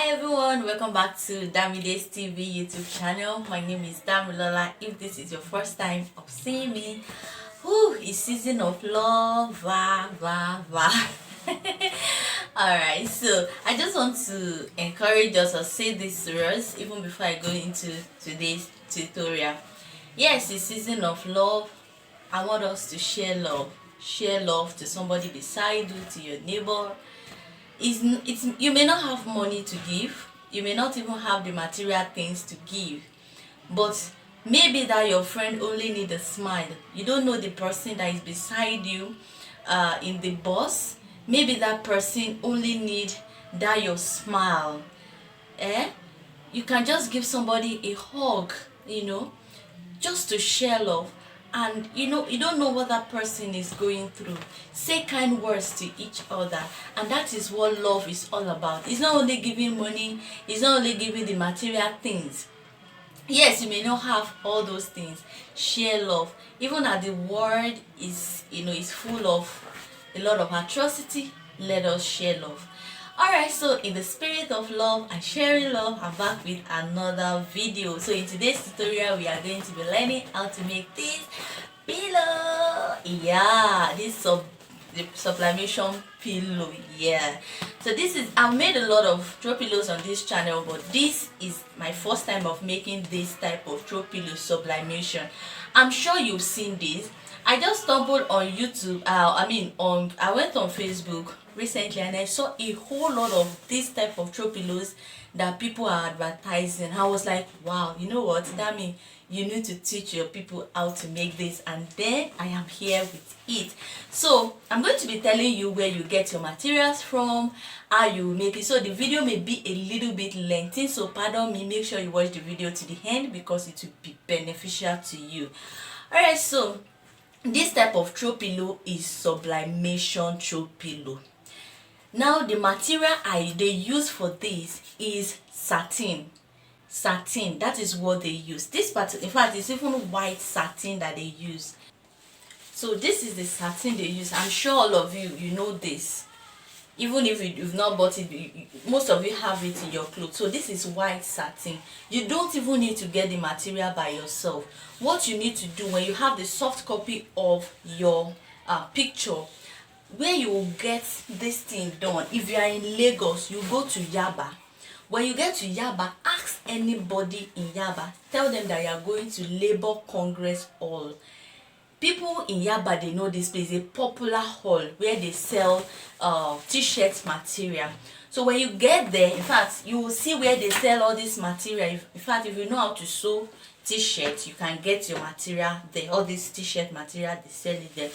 Hi everyone, welcome back to Damilola TV YouTube channel. My name is Damilola. If this is your first time of seeing me, it's season of love, Alright, so I just want to encourage us or say this to us even before I go into today's tutorial. Yes, it's season of love. I want us to share love. Share love to somebody beside you, to your neighbor. You may not have money to give, you may not even have the material things to give, but maybe that your friend only need a smile. You don't know the person that is beside you in the bus. Maybe that person only need that your smile. You can just give somebody a hug, just to share love. And you don't know what that person is going through. Say kind words to each other, and that is what love is all about. It's not only giving money, it's not only giving the material things. Yes, you may not have all those things. Share love. Even as the world is full of a lot of atrocity, let us share love. Alright, so in the spirit of love and sharing love, I'm back with another video. So in today's tutorial, we are going to be learning how to make this pillow. Yeah, the sublimation pillow. Yeah, so I've made a lot of throw pillows on this channel, but this is my first time of making this type of throw pillow sublimation. I'm sure you've seen this. I just stumbled on YouTube. I went on Facebook recently and I saw a whole lot of this type of throw pillows that people are advertising. I was like, wow, you know what, that means you need to teach your people how to make this, and then I am here with it. So I'm going to be telling you where you get your materials from, how you make it. So the video may be a little bit lengthy, so pardon me. Make sure you watch the video to the end because it will be beneficial to you. Alright, so this type of throw pillow is sublimation throw pillow. Now the material they use for this is satin. That is what they use. This part, in fact, it's even white satin that they use. So this is the satin they use. I'm sure all of you know this. Even if you've not bought it, most of you have it in your clothes. So this is white satin. You don't even need to get the material by yourself. What you need to do when you have the soft copy of your picture, where you will get this thing done, if you are in Lagos, you go to Yaba. When you get to Yaba, ask anybody in Yaba. Tell them that you are going to Labour Congress Hall. People in Yaba, they know this place, a popular hall where they sell t-shirt material. So when you get there, in fact, you will see where they sell all this material. In fact, if you know how to sew t-shirts, you can get your material there. All this t-shirt material, they sell it there.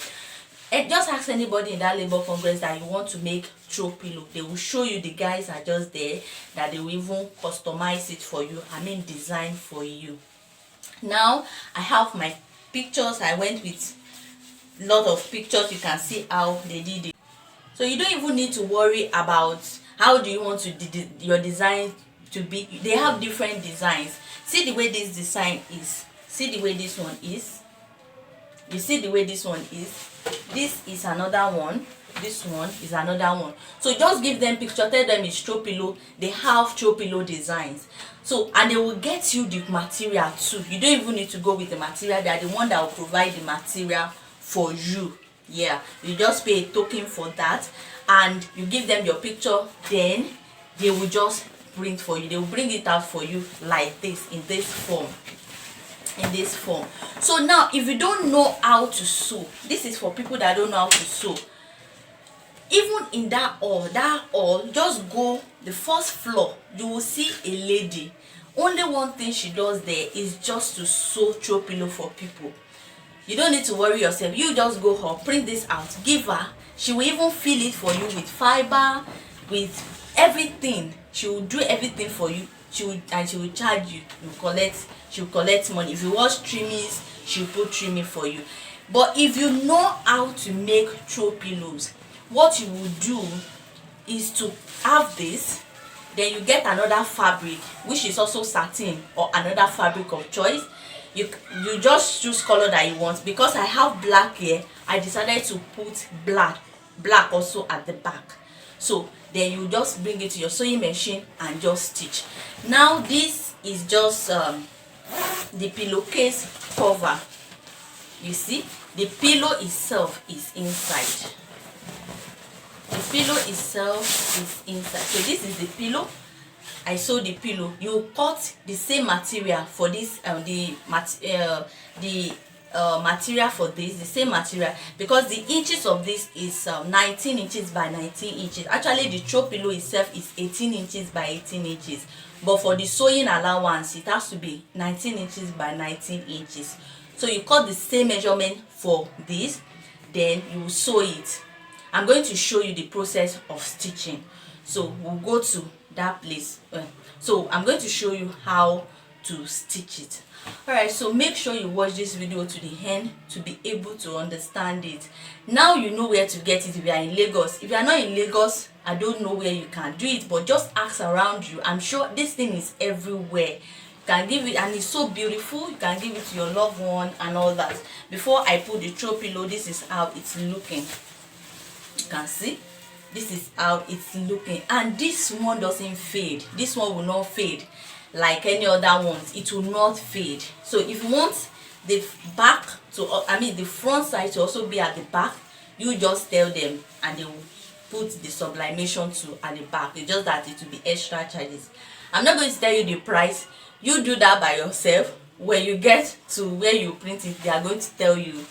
And just ask anybody in that Labour Congress that you want to make throw pillow. They will show you. The guys are just there, that they will even customize it for you. Design for you. Now I have my pictures. I went with a lot of pictures. You can see how they did it. So you don't even need to worry about how do you want your design to be. They have different designs. See the way this design is. See the way this one is. You see the way this one is. This is another one. This one is another one. So just give them picture. Tell them it's throw pillow. They have throw pillow designs. So, and they will get you the material too. You don't even need to go with the material. They are the one that will provide the material for you. Yeah, you just pay a token for that, and you give them your picture. Then they will just print for you. They will bring it out for you like this, in this form. So now, if you don't know how to sew, this is for people that don't know how to sew. Even in that hall, just go the first floor. You will see a lady. Only one thing she does there is just to sew throw pillow for people. You don't need to worry yourself. You just go her, print this out, give her. She will even fill it for you with fiber, with everything. She will do everything for you. She will charge you. She will collect money. If you want trimmings, she will put trimming for you. But if you know how to make throw pillows, what you will do is to have this, then you get another fabric, which is also satin or another fabric of choice. You just choose color that you want. Because I have black here, I decided to put black also at the back. So then you just bring it to your sewing machine and just stitch. Now this is just the pillowcase cover. You see, the pillow itself is inside. The pillow itself is inside. So this is the pillow. I sew the pillow. You cut the same material for this material for this, the same material, because the inches of this is 19 inches by 19 inches. Actually the throw pillow itself is 18 inches by 18 inches, but for the sewing allowance it has to be 19 inches by 19 inches. So you cut the same measurement for this, then you sew it. I'm going to show you the process of stitching, so we'll go to that place. So I'm going to show you how to stitch it. Alright, so make sure you watch this video to the end to be able to understand it. Now you know where to get it if you are in Lagos. If you are not in Lagos, I don't know where you can do it, but just ask around you. I'm sure this thing is everywhere. You can give it, and it's so beautiful. You can give it to your loved one and all that. Before I put the throw pillow, this is how it's looking. You can see this is how it's looking, and this one doesn't fade. This one will not fade like any other ones. It will not fade. So if you want the back to, the front side to also be at the back, you just tell them and they will put the sublimation to at the back. It's just that it will be extra charges. I'm not going to tell you the price. You do that by yourself. When you get to where you print it, they are going to tell you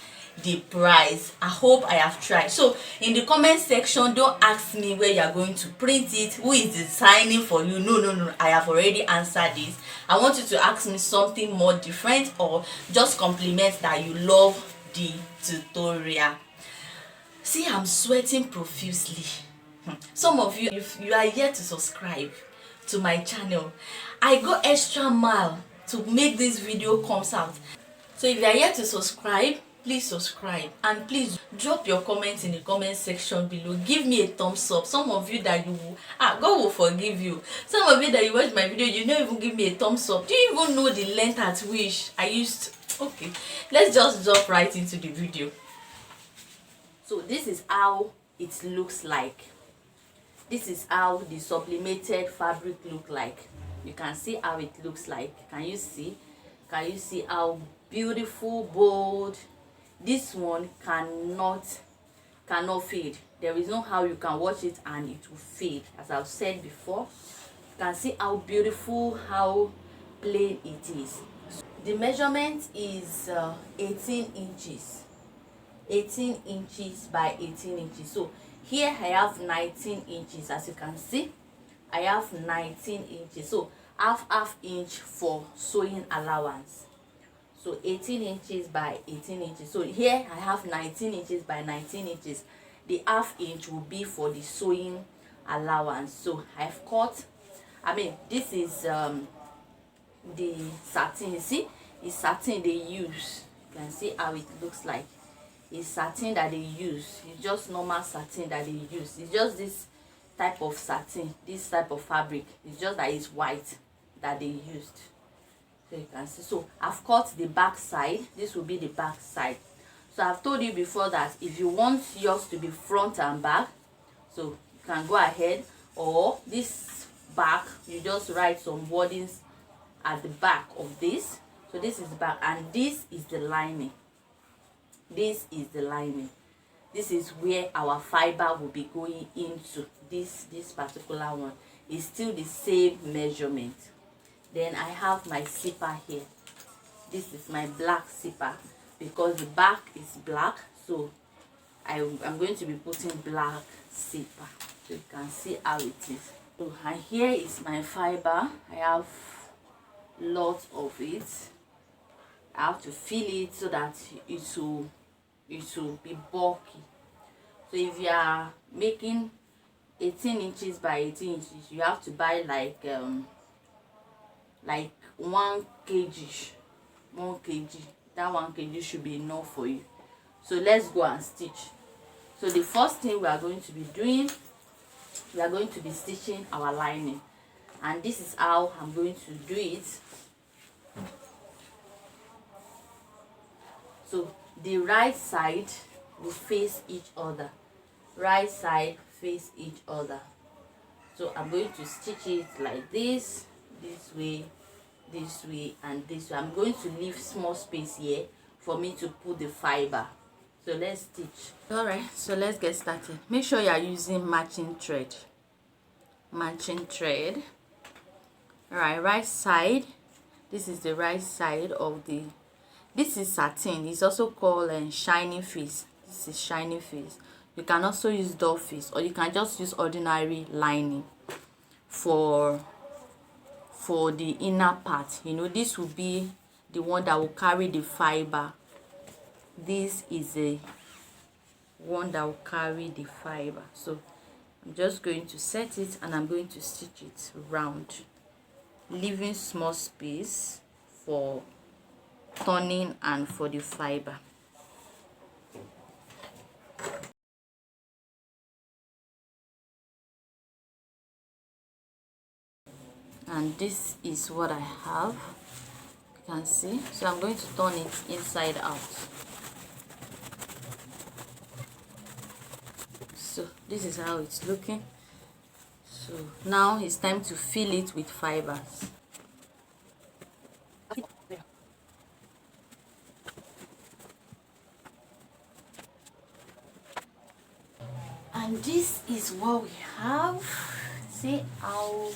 the price. I hope I have tried. So in the comment section, don't ask me where you are going to print it, who is designing for you. No, I have already answered this. I want you to ask me something more different, or just compliment that you love the tutorial. See, I'm sweating profusely. Some of you, if you are yet to subscribe to my channel, I go extra mile to make this video comes out. So if you are yet to subscribe, please subscribe, and please drop your comments in the comment section below. Give me a thumbs up. Some of you that you will, God will forgive you. Some of you that you watch my video, you don't even give me a thumbs up. Do you even know the length at which I used? Okay, let's just jump right into the video. So this is how it looks like. This is how the sublimated fabric look like. You can see how it looks like. Can you see? Can you see how beautiful, bold? This one cannot fade. There is no how you can watch it and it will fade. As I've said before, you can see how beautiful, how plain it is. The measurement is 18 inches. 18 inches by 18 inches. So here I have 19 inches. As you can see, I have 19 inches. So half inch for sewing allowance. So 18 inches by 18 inches. So here I have 19 inches by 19 inches. The half inch will be for the sewing allowance. So I've cut, this is the satin. You see, it's satin they use. You can see how it looks like. It's satin that they use. It's just normal satin that they use. It's just this type of satin, this type of fabric. It's just that it's white that they used. So you can see. So I've cut the back side. This will be the back side. So I've told you before that if you want yours to be front and back, so you can go ahead, or this back, you just write some wordings at the back of this. So this is the back, and this is the lining. This is the lining. This is where our fiber will be going into. This particular one is still the same measurement. Then I have my zipper here. This is my black zipper because the back is black, so I'm going to be putting black zipper, so you can see how it is. So, and here is my fiber. I have lots of it. I have to fill it so that it will be bulky. So if you are making 18 inches by 18 inches, you have to buy like 1 kg. 1 kg. That 1 kg should be enough for you. So let's go and stitch. So the first thing we are going to be doing, we are going to be stitching our lining, and this is how I'm going to do it. So the right side will face each other. Right side face each other. So I'm going to stitch it like this way, and this way. I'm going to leave small space here for me to put the fiber. So let's stitch. All right, so let's get started. Make sure you are using matching thread. All right side. This is the right side of the, this is satin. It's also called shiny face. This is shiny face. You can also use doll face, or you can just use ordinary lining for the inner part. You know, this will be the one that will carry the fiber. This is a one that will carry the fiber. So I'm just going to set it, and I'm going to stitch it round, leaving small space for turning and for the fiber. And this is what I have, you can see. So I'm going to turn it inside out. So this is how it's looking. So now it's time to fill it with fibers. And this is what we have. See how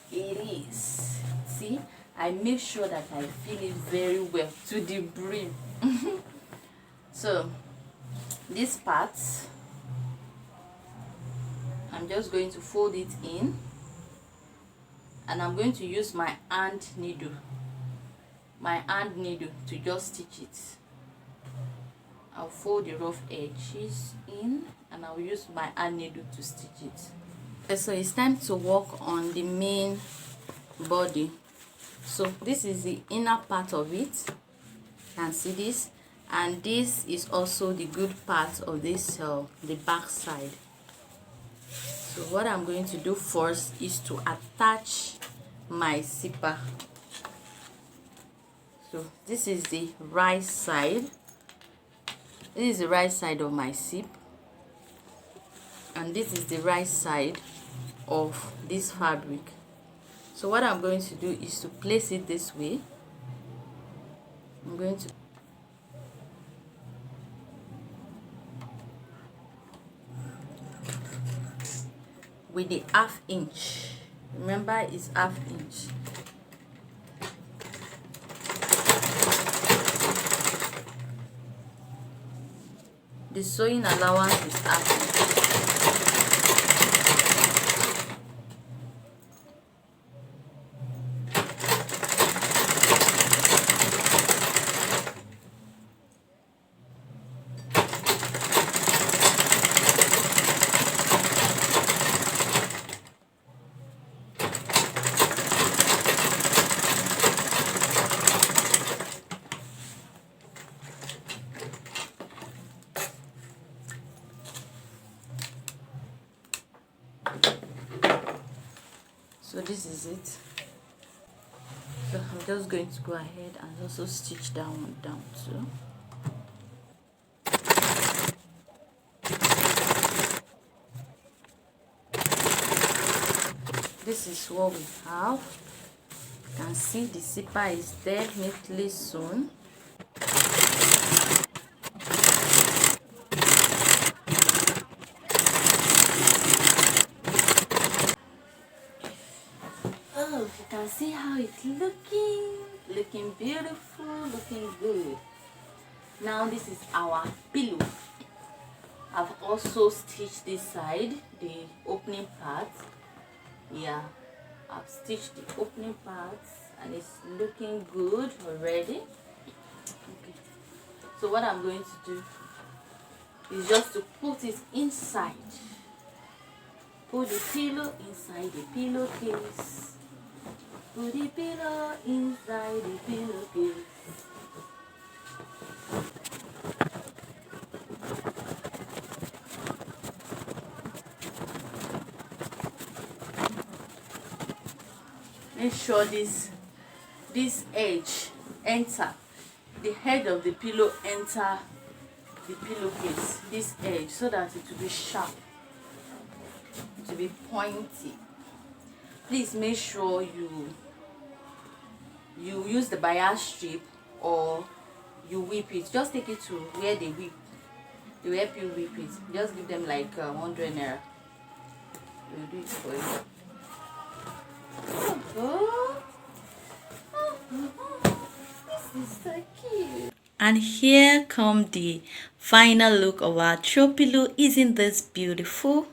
it is. See, I make sure that I fill it very well to the brim. So this part, I'm just going to fold it in, and I'm going to use my hand needle to just stitch it. I'll fold the rough edges in, and I'll use my hand needle to stitch it. So it's time to work on the main body. So this is the inner part of it. You can see this, and this is also the good part of this, the back side. So what I'm going to do first is to attach my zipper. So this is the right side. This is the right side of my zip, and this is the right side of this fabric. So what I'm going to do is to place it this way. I'm going to with the 1/2 inch. Remember, it's 1/2 inch. The sewing allowance is 1/2 inch. So this is it. So I'm just going to go ahead and also stitch that one down too. This is what we have. You can see the zipper is there neatly sewn. Oh, you can see how it's looking beautiful, looking good. Now this is our pillow. I've also stitched this side, the opening part. Yeah, I've stitched the opening parts, and it's looking good already. Okay, so what I'm going to do is just to put it inside. Put the pillow inside the pillowcase. Put the pillow inside the pillowcase. Make sure this edge enter, the head of the pillow enter the pillowcase, this edge, so that it will be sharp. to be pointy, please make sure you use the bias strip or you whip it. Just take it to where they whip. They will help you whip it. Just give them like 100 naira. They will do it for you. This is so cute. And here come the final look of our throw pillow. Isn't this beautiful?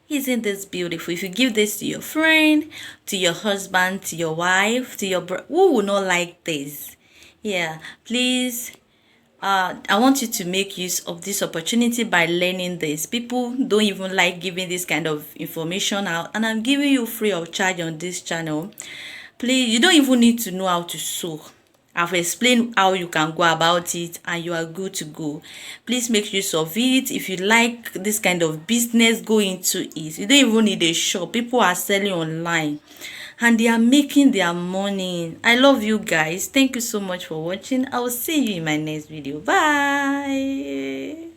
Isn't this beautiful? If you give this to your friend, to your husband, to your wife, to your brother, who would not like this? Yeah, please. I want you to make use of this opportunity by learning this. People don't even like giving this kind of information out, and I'm giving you free of charge on this channel. Please, you don't even need to know how to sew. I've explained how you can go about it and you are good to go. Please make use of it. If you like this kind of business, go into it. You don't even need a shop. People are selling online and they are making their money. I love you guys. Thank you so much for watching. I will see you in my next video. Bye.